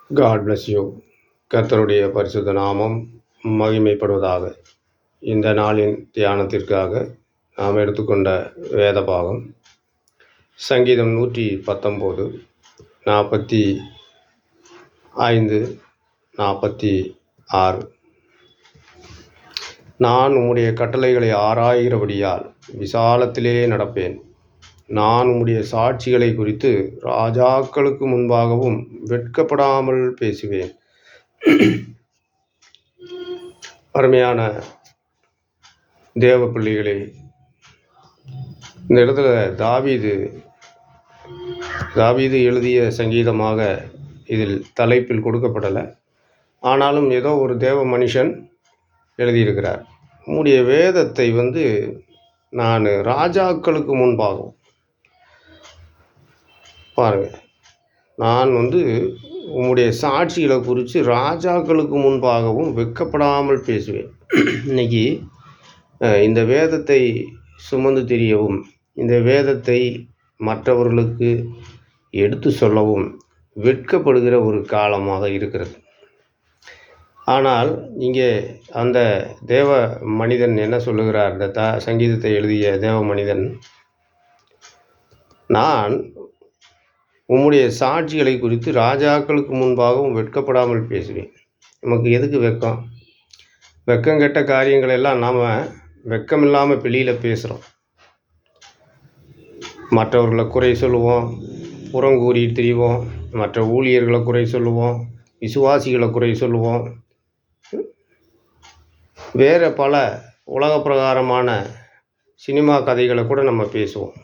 God bless you. கர்த்தருடைய பரிசுத்த நாமம் மகிமைப்படுவதாக. இந்த நாளின் தியானத்திற்காக நாம் எடுத்துக்கொண்ட வேத பாகம் சங்கீதம் 119 45 46. நான் உம்முடைய கட்டளைகளை ஆராய்கிறபடியால் விசாலத்திலே நடப்பேன். நான் உம்முடைய சாட்சிகளை குறித்து ராஜாக்களுக்கு முன்பாகவும் வெட்கப்படாமல் பேசுவேன். அருமையான தேவ பிள்ளைகளே, இந்த இடத்துல தாவீது எழுதிய சங்கீதமாக இதில் தலைப்பில் கொடுக்கப்படலை. ஆனாலும் ஏதோ ஒரு தேவ மனுஷன் எழுதியிருக்கிறார். உம்முடைய வேதத்தை நான் ராஜாக்களுக்கு முன்பாகவும் பாருங்க, நான் உம்முடைய சாட்சிகளை குறித்து ராஜாக்களுக்கு முன்பாகவும் வெட்கப்படாமல் பேசுவேன். இன்னைக்கு இந்த வேதத்தை சுமந்து தெரியவும், இந்த வேதத்தை மற்றவர்களுக்கு எடுத்து சொல்லவும் வெட்கப்படுகிற ஒரு காலமாக இருக்கிறது. ஆனால் இங்கே அந்த தேவ மனிதன் என்ன சொல்லுகிறார்? இந்த சங்கீதத்தை எழுதிய தேவ மனிதன், நான் உம்முடைய சாட்சிகளை குறித்து ராஜாக்களுக்கு முன்பாகவும் வெட்கப்படாமல் பேசுவேன். நமக்கு எதுக்கு வெக்கம்? வெக்கம் கெட்ட காரியங்கள் எல்லாம் நாம் வெக்கமில்லாமல் வெளியில் பேசுகிறோம். மற்றவர்களை குறை சொல்லுவோம், புறங்கூறி திரிவோம், மற்ற ஊழியர்களை குறை சொல்லுவோம், விசுவாசிகளை குறை சொல்லுவோம், வேறு பல உலக பிரகாரமான சினிமா கதைகளை கூட நம்ம பேசுவோம்.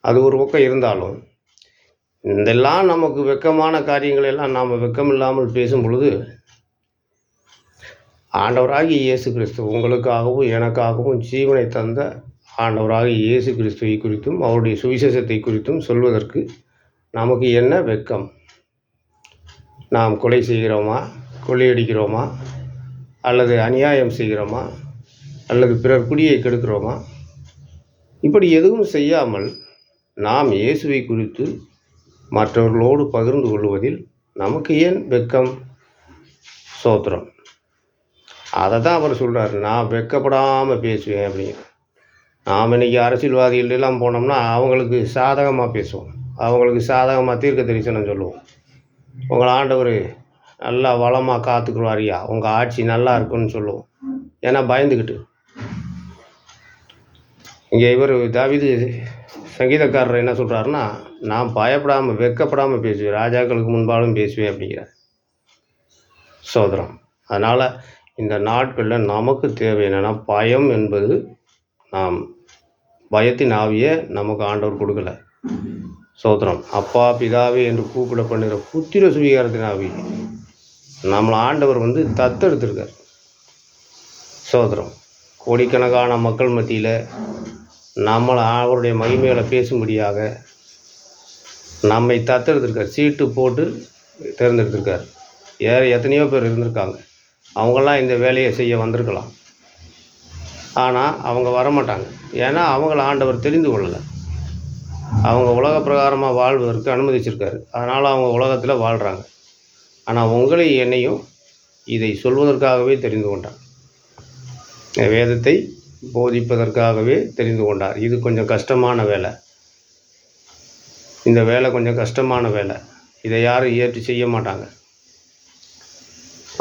அது ஒரு பக்கம் இருந்தாலும், இதெல்லாம் நமக்கு வெக்கமான காரியங்கள் எல்லாம் நாம் வெக்கமில்லாமல் பேசும் பொழுது, ஆண்டவராகிய இயேசு கிறிஸ்து உங்களுக்காகவும் எனக்காகவும் ஜீவனை தந்த ஆண்டவராகிய இயேசு கிறிஸ்துவை குறித்தும் அவருடைய சுவிசேஷத்தை குறித்தும் சொல்வதற்கு நமக்கு என்ன வெக்கம்? நாம் கொலை செய்கிறோமா, கொள்ளையடிக்கிறோமா, அல்லது அநியாயம் செய்கிறோமா, அல்லது பிறர் குடியை கெடுக்கிறோமா? இப்படி எதுவும் செய்யாமல் நாம் இயேசுவை குறித்து மற்றவர்களோடு பகிர்ந்து கொள்வதில் நமக்கு ஏன் வெக்கம்? சோத்திரம். அதை தான் அவர் சொல்கிறார், நான் வெட்கப்படாமல் பேசுவேன் அப்படிங்கிற. நாம் இன்றைக்கி அரசியல்வாதிகளெல்லாம் போனோம்னா அவங்களுக்கு சாதகமாக பேசுவோம், அவங்களுக்கு சாதகமாக தீர்க்க தரிசனம் சொல்லுவோம். உங்களை ஆண்டவர் நல்லா வளமாக காத்துக்குருவாரியா, உங்கள் ஆட்சி நல்லா இருக்குன்னு சொல்லுவோம். ஏன்னா பயந்துக்கிட்டு. இங்கே தாவீது சங்கீதக்காரர் என்ன சொல்கிறாருன்னா, நான் பயப்படாமல் வெட்கப்படாமல் பேசுவேன், ராஜாக்களுக்கு முன்பாலும் பேசுவேன் அப்படிங்கிறார். சோதரம். அதனால் இந்த நாட்களில் நமக்கு தேவை என்னென்னா, பயம் என்பது நாம் பயத்தின் ஆவியை நமக்கு ஆண்டவர் கொடுக்கல. சோத்திரம். அப்பா பிதாவே என்று கூப்பிட பண்ணுகிற புத்திர சுவீகாரத்தின் ஆவி நம்மளை ஆண்டவர் தத்தெடுத்திருக்கார். சோத்திரம். கோடிக்கணக்கான மக்கள் மத்தியில் நம்மளை அவருடைய மகிமைகளை பேசும்படியாக நம்மை தத்தெடுத்திருக்கார். சீட்டு போட்டு தேர்ந்தெடுத்திருக்கார். எத்தனையோ பேர் இருந்திருக்காங்க, அவங்களாம் இந்த வேலையை செய்ய வந்திருக்கலாம். ஆனால் அவங்க வரமாட்டாங்க. ஏன்னா அவங்கள ஆண்டவர் தெரிந்து கொள்ளலை. அவங்க உலக பிரகாரமாக வாழ்வதற்கு அனுமதிச்சிருக்காரு. அதனால் அவங்க உலகத்தில் வாழ்கிறாங்க. ஆனால் உங்களை என்னையும் இதை சொல்வதற்காகவே தெரிந்து கொண்டார். வேதத்தை போதிப்பதற்காகவே தெரிந்து கொண்டார். இது கொஞ்சம் கஷ்டமான வேலை. இந்த வேலை கொஞ்சம் கஷ்டமான வேலை. இதை யாரும் ஏற்று செய்ய மாட்டாங்க.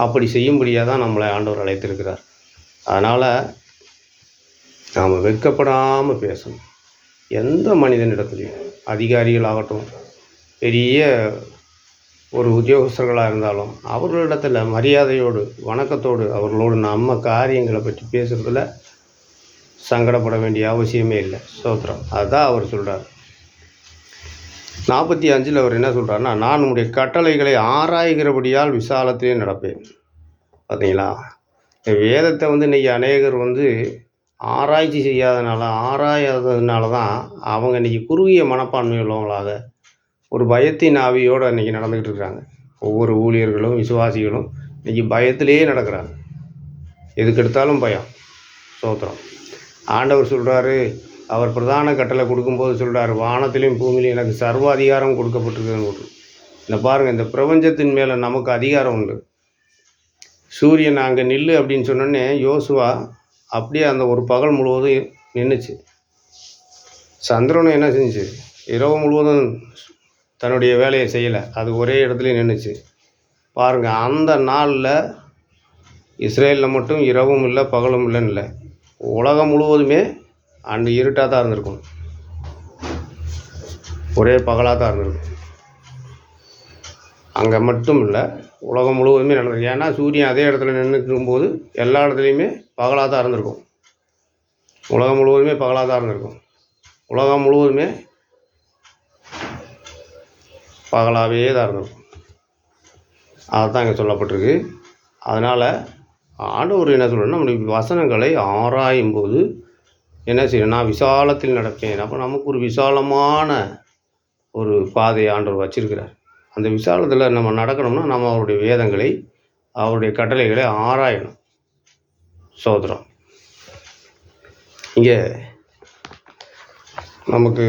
அப்படி செய்யும்படியாக தான் நம்மளை ஆண்டவர் அழைத்திருக்கிறார். அதனால் நாம் வெட்கப்படாமல் பேசணும். எந்த மனிதனிடத்துலையும், அதிகாரிகளாகட்டும், பெரிய ஒரு உத்தியோகஸ்தர்களாக இருந்தாலும், அவர்களிடத்தில் மரியாதையோடு வணக்கத்தோடு அவர்களோடு நம்ம காரியங்களை பற்றி பேசுகிறதுல சங்கடப்பட வேண்டிய அவசியமே இல்லை. சோத்திரம். அதுதான் அவர் சொல்கிறார். 45 அவர் என்ன சொல்கிறாருன்னா, நான் உம்முடைய கட்டளைகளை ஆராய்கிறபடியால் விசாலத்திலே நடப்பேன். பார்த்தீங்களா? இந்த வேதத்தை இன்றைக்கி அநேகர் ஆராய்ச்சி ஆராயாததுனால தான் அவங்க இன்றைக்கி குறுகிய மனப்பான்மை உள்ளவங்களாக ஒரு பயத்தின் ஆவியோடு இன்றைக்கி நடந்துக்கிட்டு இருக்கிறாங்க. ஒவ்வொரு ஊழியர்களும் விசுவாசிகளும் இன்றைக்கி பயத்திலேயே நடக்கிறாங்க. எதுக்கு எடுத்தாலும் பயம். சோத்திரம். ஆண்டவர் சொல்கிறாரு, அவர் பிரதான கட்டளை கொடுக்கும்போது சொல்கிறார், வானத்திலையும் பூமியிலையும் எனக்கு சர்வ அதிகாரம் கொடுக்கப்பட்டிருக்குன்னு. இந்த பாருங்கள், இந்த பிரபஞ்சத்தின் மேலே நமக்கு அதிகாரம் உண்டு. சூரியன் அங்கே நில்லு அப்படின்னு சொன்னோடனே யோசுவா அப்படியே அந்த ஒரு பகல் முழுவதும் நின்றுச்சு. சந்திரனும் என்ன செஞ்சுச்சு, இரவு முழுவதும் தன்னுடைய வேலையை செய்யலை, அது ஒரே இடத்துல நின்றுச்சு. பாருங்கள், அந்த நாளில் இஸ்ரேலில் மட்டும் இரவும் இல்லை பகலும் இல்லைன்னு இல்லை, உலகம் முழுவதுமே அன்று இருட்டாக தான் இருந்திருக்கும், ஒரே பகலாக தான் இருந்திருக்கும். அங்கே மட்டும் இல்லை, உலகம் முழுவதுமே நடந்திருக்கு. ஏன்னா சூரியன் அதே இடத்துல நின்றுக்கும்போது எல்லா இடத்துலையுமே பகலாக தான் இருந்திருக்கும், உலகம் முழுவதுமே பகலாக தான் இருந்திருக்கும், உலகம் முழுவதுமே பகலாகவே தான் இருந்திருக்கும். அதுதான் இங்கே சொல்லப்பட்டிருக்கு. அதனால் ஆண்டவர் என்ன சொல்கிறேன்னா, நம்முடைய வசனங்களை ஆராயும் போது என்ன செய்யணும், நான் விசாலத்தில் நடப்பேன். அப்போ நமக்கு ஒரு விசாலமான ஒரு பாதையை ஆண்டவர் வச்சிருக்கிறார். அந்த விசாலத்தில் நம்ம நடக்கணும்னா நம்ம அவருடைய வேதங்களை, அவருடைய கட்டளைகளை ஆராயணும். சோதரம் இங்கே நமக்கு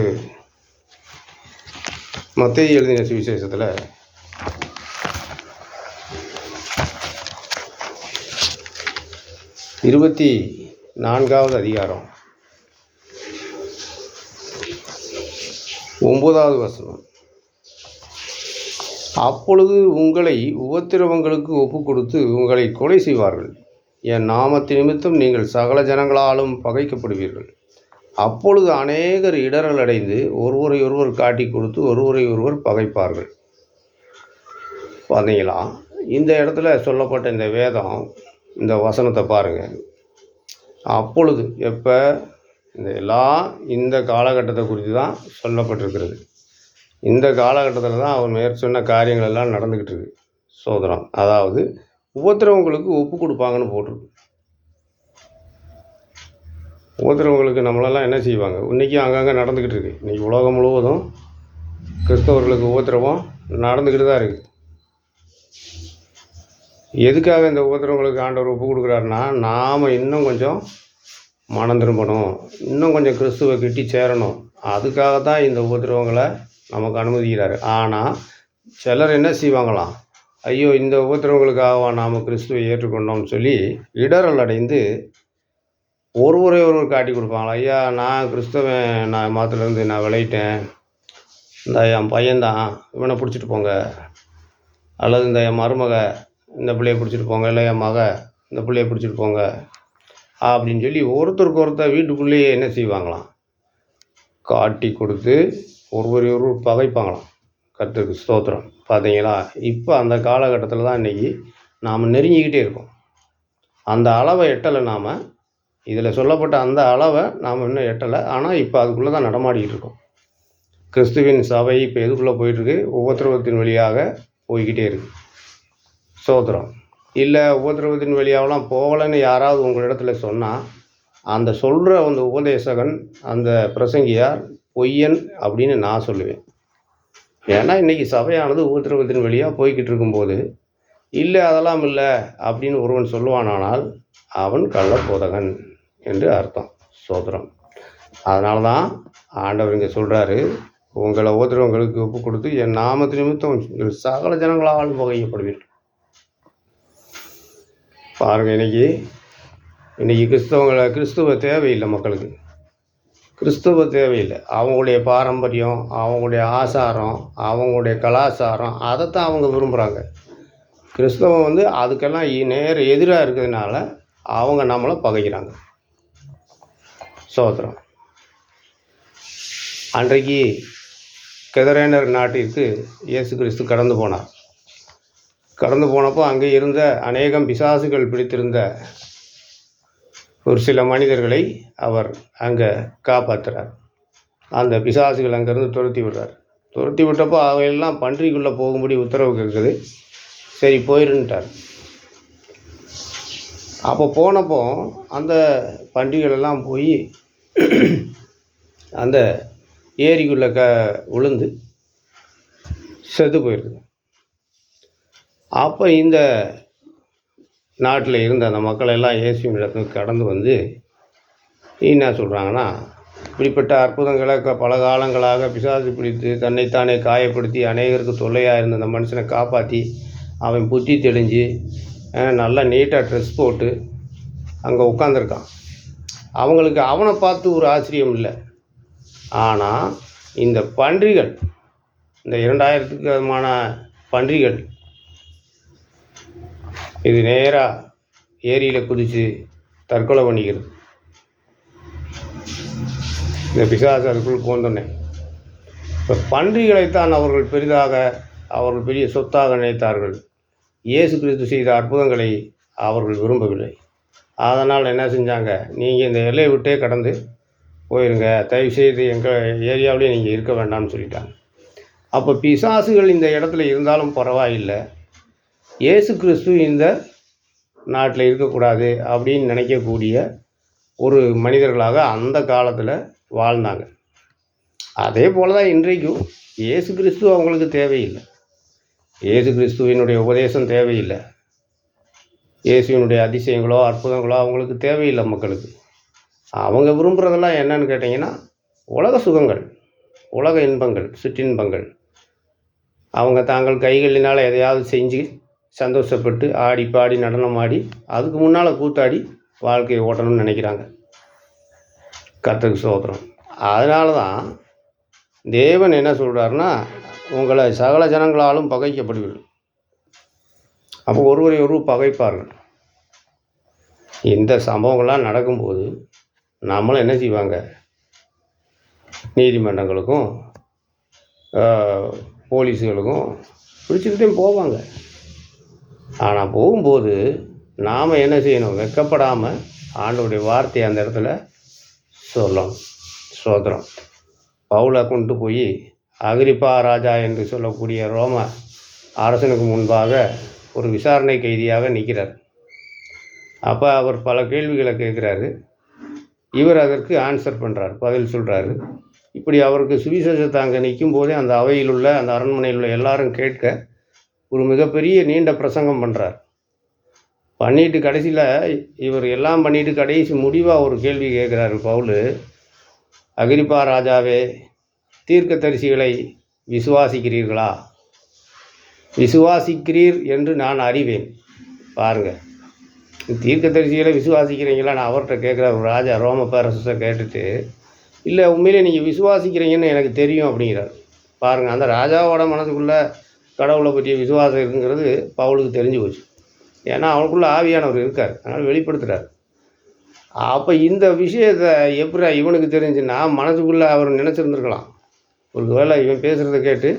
மத்தேயு எழுதின சுவிசேஷத்தில் 24வது அதிகாரம் 9வது வசனம். அப்பொழுது உங்களை உபத்திரவங்களுக்கு ஒப்பு கொடுத்து உங்களை கொலை செய்வார்கள். என் நாமத்து நிமித்தம் நீங்கள் சகல ஜனங்களாலும் பகைக்கப்படுவீர்கள். அப்பொழுது அநேகர் இடரல் அடைந்து ஒருவரை ஒருவர் காட்டி கொடுத்து ஒருவரை ஒருவர் பகைப்பார்கள். பார்த்தீங்களா, இந்த இடத்துல சொல்லப்பட்ட இந்த வேதம், இந்த வசனத்தை பாருங்கள். அப்பொழுது எப்போ, இந்த எல்லாம் இந்த காலகட்டத்தை குறித்து தான் சொல்லப்பட்டிருக்கிறது. இந்த காலகட்டத்தில் தான் அவர் மேற்சொன்ன காரியங்கள் எல்லாம் நடந்துக்கிட்டு இருக்கு. சோதரம், அதாவது உபத்திரவங்களுக்கு ஒப்பு கொடுப்பாங்கன்னு போட்டிருக்கு. உபத்திரவங்களுக்கு நம்மளெல்லாம் என்ன செய்வாங்க, இன்றைக்கும் அங்கங்கே நடந்துக்கிட்டு இருக்குது. இன்றைக்கி உலகம் முழுவதும் கிறிஸ்தவர்களுக்கு உபத்திரவம் நடந்துக்கிட்டு தான் இருக்குது. எதுக்காக இந்த உபத்திரவங்களுக்கு ஆண்டவர் ஒப்பு கொடுக்குறாருன்னா, நாம் இன்னும் கொஞ்சம் மனம் திரும்பணும், இன்னும் கொஞ்சம் கிறிஸ்துவை கிட்டி சேரணும், அதுக்காக தான் இந்த உபத்திரவங்களை நமக்கு அனுமதிக்கிறாரு. ஆனால் சிலர் என்ன செய்வாங்களாம், ஐயோ இந்த உபத்திரவங்களுக்காக நாம் கிறிஸ்துவை ஏற்றுக்கொண்டோம்னு சொல்லி இடரல் அடைந்து ஒருவரை ஒருவர் காட்டி கொடுப்பாங்களா, ஐயா நான் கிறிஸ்தவன், நான் மதத்துலேருந்து நான் விளையிட்டேன், இந்த என் பையன்தான், இவனை பிடிச்சிட்டு போங்க, அல்லது இந்த என் மருமக இந்த பிள்ளையை பிடிச்சிட்டு போங்க, இல்லை என் மக இந்த பிள்ளையை பிடிச்சிட்டு போங்க அப்படின்னு சொல்லி ஒருத்தருக்கு ஒருத்தர் வீட்டுக்குள்ளேயே என்ன செய்வாங்களாம், காட்டி கொடுத்து ஒருவரை ஒருவர் பகைப்பாங்களாம். கர்த்தருக்கு ஸ்தோத்திரம். பார்த்தீங்களா, இப்போ அந்த காலகட்டத்தில் தான் இன்றைக்கி நாம் நெருங்கிக்கிட்டே இருக்கோம். அந்த அளவை எட்டலை, நாம் இதில் சொல்லப்பட்ட அந்த அளவை நாம் இன்னும் எட்டலை. ஆனால் இப்போ அதுக்குள்ளே தான் நடமாடிக்கிட்டு இருக்கோம். கிறிஸ்துவின் சபை இப்போ எதுக்குள்ளே போயிட்டுருக்கு, உபத்திரவத்தின் வழியாக போய்கிட்டே இருக்குது. ஸ்தோத்திரம். இல்லை உபத்திரவத்தின் வழியாகலாம் போகலைன்னு யாராவது உங்களிடத்துல சொன்னால், அந்த சொல்கிற அந்த உபதேசகன், அந்த பிரசங்கியார் பொய்யன் அப்படின்னு நான் சொல்லுவேன். ஏன்னா இன்றைக்கி சபையானது உபத்திரவத்தின் வழியாக போய்கிட்டு இருக்கும்போது, இல்லை அதெல்லாம் இல்லை அப்படின்னு ஒருவன் சொல்லுவானானால் அவன் கள்ளபோதகன் என்று அர்த்தம். ஸ்தோத்திரம். அதனால தான் ஆண்டவர் இங்கே சொல்கிறாரு, உங்களை உபத்திரவங்களுக்கு ஒப்பு கொடுத்து என் நாமத்து நிமித்தம் சகல ஜனங்களால் பகைக்கப்படுவீர்கள். பாருங்கள், இன்றைக்கி கிறிஸ்துவ தேவையில்லை, மக்களுக்கு கிறிஸ்துவ தேவையில்லை. அவங்களுடைய பாரம்பரியம், அவங்களுடைய ஆசாரம், அவங்களுடைய கலாச்சாரம், அதைத்தான் அவங்க விரும்புகிறாங்க. கிறிஸ்தவம் அதுக்கெல்லாம் நேர் எதிராக இருக்கிறதுனால அவங்க நம்மளை பகைக்கிறாங்க. சோத்திரம். அன்றைக்கு கெதரேனர் நாட்டிற்கு இயேசு கிறிஸ்து கடந்து போனார். கடந்து போனப்போ அங்கே இருந்த அநேகம் பிசாசுகள் பிடித்திருந்த ஒரு சில மனிதர்களை அவர் அங்கே காப்பாற்றுறார். அந்த பிசாசுகள் அங்கேருந்து துரத்தி விடுறார். துரத்தி விட்டப்போ அவையெல்லாம் பன்றிக்குள்ளே போகும்படி உத்தரவு கேட்குது. சரி போயிருந்துட்டார். அப்போ போனப்போ அந்த பன்றிகளெல்லாம் போய் அந்த ஏரிக்குள்ளே விழுந்து செத்து போயிருக்குது. அப்போ இந்த நாட்டில் இருந்த அந்த மக்கள் எல்லாம் இயேசுவின் இடத்துக்கு கடந்து வந்து என்ன சொல்கிறாங்கன்னா, இப்படிப்பட்ட அற்புதங்களை பல காலங்களாக பிசாசு பிடித்து தன்னைத்தானே காயப்படுத்தி அநேகருக்கு தொல்லையாக இருந்த அந்த மனுஷனை காப்பாற்றி அவன் புத்தி தெளிஞ்சு நல்லா நீட்டாக ட்ரெஸ் போட்டு அங்கே உட்காந்துருக்கான். அவங்களுக்கு அவனை பார்த்து ஒரு ஆச்சரியம் இல்லை. ஆனால் இந்த பன்றிகள், இந்த 2000க்கு அதிகமான பன்றிகள் இது நேராக ஏரியில் குதித்து தற்கொலை பண்ணிக்கிறது. இந்த பிசாசு அதுக்குள் போந்தோன்னே இப்போ பன்றிகளைத்தான் அவர்கள் பெரிதாக, அவர்கள் பெரிய சொத்தாக நினைத்தார்கள். இயேசு கிறிஸ்து செய்த அற்புதங்களை அவர்கள் விரும்பவில்லை. அதனால் என்ன செஞ்சாங்க, நீங்கள் இந்த எல்லையை விட்டே கடந்து போயிருங்க, தயவுசெய்து எங்கள் ஏரியாவிலே நீங்கள் இருக்க வேண்டாம்னு சொல்லிட்டாங்க. அப்போ பிசாசுகள் இந்த இடத்துல இருந்தாலும் பரவாயில்லை, இயேசு கிறிஸ்து இந்த நாட்டில் இருக்கக்கூடாது அப்படின்னு நினைக்கக்கூடிய ஒரு மனிதர்களாக அந்த காலத்தில் வாழ்ந்தாங்க. அதே போல் தான் இன்றைக்கும் இயேசு கிறிஸ்து அவங்களுக்கு தேவையில்லை. இயேசு கிறிஸ்துவினுடைய உபதேசம் தேவையில்லை. இயேசுவினுடைய அதிசயங்களோ அற்புதங்களோ அவங்களுக்கு தேவையில்லை. மக்களுக்கு அவங்க விரும்புகிறதெல்லாம் என்னன்னு கேட்டிங்கன்னா, உலக சுகங்கள், உலக இன்பங்கள், சிற்றின்பங்கள். அவங்க தாங்கள் கைகளினால் எதையாவது செஞ்சு சந்தோஷப்பட்டு ஆடி பாடி நடனம் ஆடி அதுக்கு முன்னால் கூத்தாடி வாழ்க்கையை ஓட்டணும்னு நினைக்கிறாங்க. கர்த்தருக்கு ஸ்தோத்திரம். அதனால தான் தேவன் என்ன சொல்கிறாருன்னா, உங்களை சகல ஜனங்களாலும் பகைக்கப்படுவீர்கள். அப்போ ஒருவரை ஒருவர் பகைப்பார்கள். இந்த சம்பவங்கள்லாம் நடக்கும்போது நம்மளும் என்ன செய்வாங்க, நீதிமன்றங்களுக்கும் போலீஸுகளுக்கும் பிடிச்சிக்கிட்டே போவாங்க. ஆனால் போகும்போது நாம் என்ன செய்யணும், வெட்கப்படாமல் ஆண்டவருடைய வார்த்தையை அந்த இடத்துல சொல்லணும். ஸ்தோத்திரம். பவுலை கொண்டு போய் அகிரிப்பா ராஜா என்று சொல்லக்கூடிய ரோம அரசனுக்கு முன்பாக ஒரு விசாரணை கைதியாக நிற்கிறார். அப்போ அவர் பல கேள்விகளை கேட்குறாரு. இவர் அதற்கு ஆன்சர் பண்ணுறார், பதில் சொல்கிறாரு. இப்படி அவருக்கு சுவிசேஷத்தை அங்கே நிற்கும் போதே அந்த அவையில் உள்ள, அந்த அரண்மனையில் உள்ள எல்லாரும் கேட்க ஒரு மிகப்பெரிய நீண்ட பிரசங்கம் பண்ணுறார். பண்ணிட்டு கடைசியில் இவர் எல்லாம் பண்ணிட்டு கடைசி முடிவாக ஒரு கேள்வி கேட்குறாரு பவுல். அகிரிப்பா ராஜாவே, தீர்க்கதரிசிகளை விசுவாசிக்கிறீர்களா? விசுவாசிக்கிறீர் என்று நான் அறிவேன். பாருங்கள், தீர்க்கதரிசிகளை விசுவாசிக்கிறீங்களான்னு அவர்கிட்ட கேட்குற ஒரு ராஜா, ரோம பேரரசை கேட்டுட்டு, இல்லை உண்மையிலே நீங்கள் விசுவாசிக்கிறீங்கன்னு எனக்கு தெரியும் அப்படிங்கிறார். பாருங்கள், அந்த ராஜாவோட மனதுக்குள்ளே கடவுளை பற்றிய விசுவாசம் இருக்குங்கிறது பவுலுக்கு தெரிஞ்சு போச்சு. ஏன்னா அவனுக்குள்ளே ஆவியானவர் இருக்கார், அதனால் வெளிப்படுத்துகிறார். அப்போ இந்த விஷயத்தை எப்படி இவனுக்கு தெரிஞ்சுன்னா, மனசுக்குள்ளே அவர் நினச்சிருந்துருக்கலாம். ஒரு வேளை இவன் பேசுகிறத கேட்டு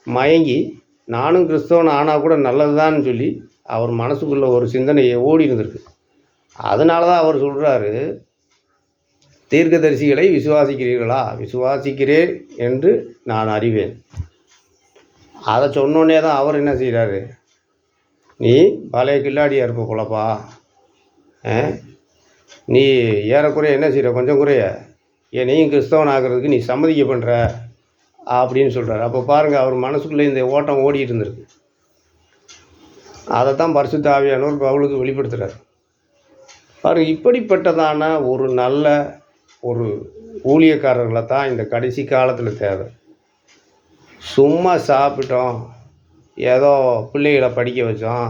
மயங்கி நானும் கிறிஸ்தவன் ஆனால் கூட நல்லதுதான்னு சொல்லி அவர் மனசுக்குள்ளே ஒரு சிந்தனையை ஓடி இருந்திருக்கு. அதனால தான் அவர் சொல்கிறாரு, தீர்க்கதரிசிகளை விசுவாசிக்கிறீர்களா? விசுவாசிக்கிறேன் என்று நான் அறிவேன். அதை சொன்னோன்னே தான் அவர் என்ன செய்கிறாரு, நீ பழைய கில்லாடியாக இருப்ப போலப்பா, நீ ஏறக்குறைய என்ன செய்கிற, கொஞ்சம் குறைய என்னையும் கிறிஸ்தவன் ஆகிறதுக்கு நீ சம்மதிக்க பண்ணுற அப்படின்னு சொல்கிறார். அப்போ பாருங்கள், அவர் மனசுக்குள்ளே இந்த ஓட்டம் ஓடிட்டு இருந்திருக்கு. அதைத்தான் பரிசுத்த ஆவியானவர் பவுலுக்கு வெளிப்படுத்துகிறார். பாருங்கள், இப்படிப்பட்டதான ஒரு நல்ல ஒரு ஊழியக்காரர்களை தான் இந்த கடைசி காலத்தில் தேவை. சும்மா சாப்பிட்டோம், ஏதோ பிள்ளைகளை படிக்க வச்சோம்,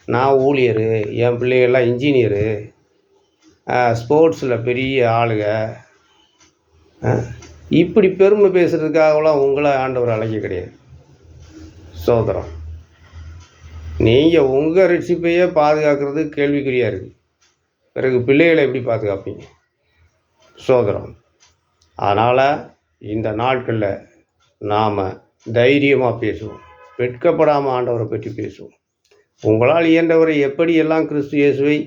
நான் ஊழியர், என் பிள்ளைகள்லாம் இன்ஜினியரு, ஸ்போர்ட்ஸில் பெரிய ஆளுக, இப்படி பெருமை பேசுகிறதுக்காகலாம் உங்களை ஆண்டவர் அழைக்க கிடையாது. சோதரம், நீங்கள் உங்கள் ரட்சிப்பையே பாதுகாக்கிறது கேள்விக்குறியாக இருக்குது. பிறகு பிள்ளைகளை எப்படி பாதுகாப்பீங்க? சோதரம். அதனால் இந்த நாட்களில் நாம் தைரியமாக பேசுவோம், வெட்கப்படாமல் ஆண்டவரை பற்றி பேசுவோம். உங்களால் இயன்றவரை எப்படியெல்லாம் கிறிஸ்து இயேசுவை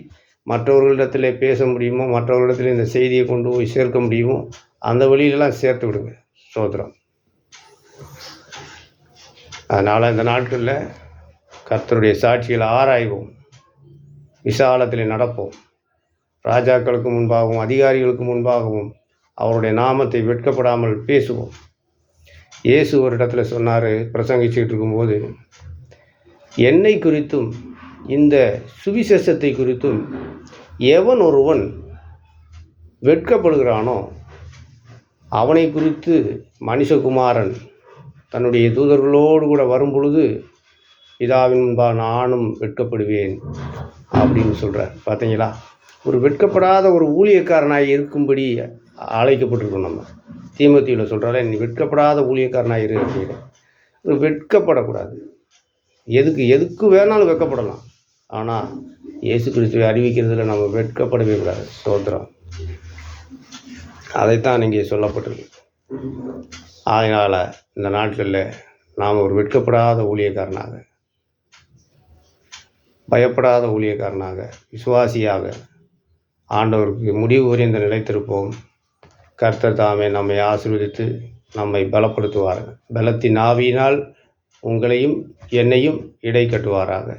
மற்றவர்களிடத்தில் பேச முடியுமோ, மற்றவர்களிடத்தில் இந்த செய்தியை கொண்டு போய் சேர்க்க முடியுமோ, அந்த வழியிலெல்லாம் சேர்த்து விடுங்க. சோதரம். அதனால் இந்த நாட்களில் கர்த்தருடைய சாட்சிகளை ஆராய்வோம், விசாலத்தில் நடப்போம், ராஜாக்களுக்கு முன்பாகவும் அதிகாரிகளுக்கு முன்பாகவும் அவருடைய நாமத்தை வெட்கப்படாமல் பேசுவோம். இயேசு ஒரு இடத்துல சொன்னார், பிரசங்கிச்சுக்கிட்டு இருக்கும்போது, என்னை குறித்தும் இந்த சுவிசேஷத்தை குறித்தும் எவன் ஒருவன் வெட்கப்படுகிறானோ அவனை குறித்து மனுஷகுமாரன் தன்னுடைய தூதர்களோடு கூட வரும் பொழுது பிதாவின் முன்பாக நானும் வெட்கப்படுவேன் அப்படின்னு சொல்கிறார். பார்த்தீங்களா, ஒரு வெட்கப்படாத ஒரு ஊழியக்காரனாக இருக்கும்படி அழைக்கப்பட்டிருக்கோம். நம்ம தீமோத்தேயுவில் சொல்கிறால, நீ வெட்கப்படாத ஊழியக்காரனாக இரு அப்படின்னு. வெட்கப்படக்கூடாது. எதுக்கு வேணாலும் வெட்கப்படலாம். ஆனால் இயேசு கிறிஸ்துவை அறிவிக்கிறதுல நம்ம வெட்கப்படவே கூடாது. ஸ்தோத்திரம். அதைத்தான் இங்கே சொல்லப்பட்டிருக்கு. அதனால் இந்த நாட்களில் நாம் ஒரு வெட்கப்படாத ஊழியக்காரனாக, பயப்படாத ஊழியக்காரனாக, விசுவாசியாக ஆண்டவருக்கு முடிவு வரைந்த நிலைத்திருப்போம். கர்த்தர் தாமே நம்மை ஆசீர்வதித்து நம்மை பலப்படுத்துவார். பலத்தின் ஆவியினால் உங்களையும் என்னையும் இடை கட்டுவாராக.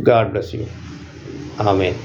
God bless you. Amen.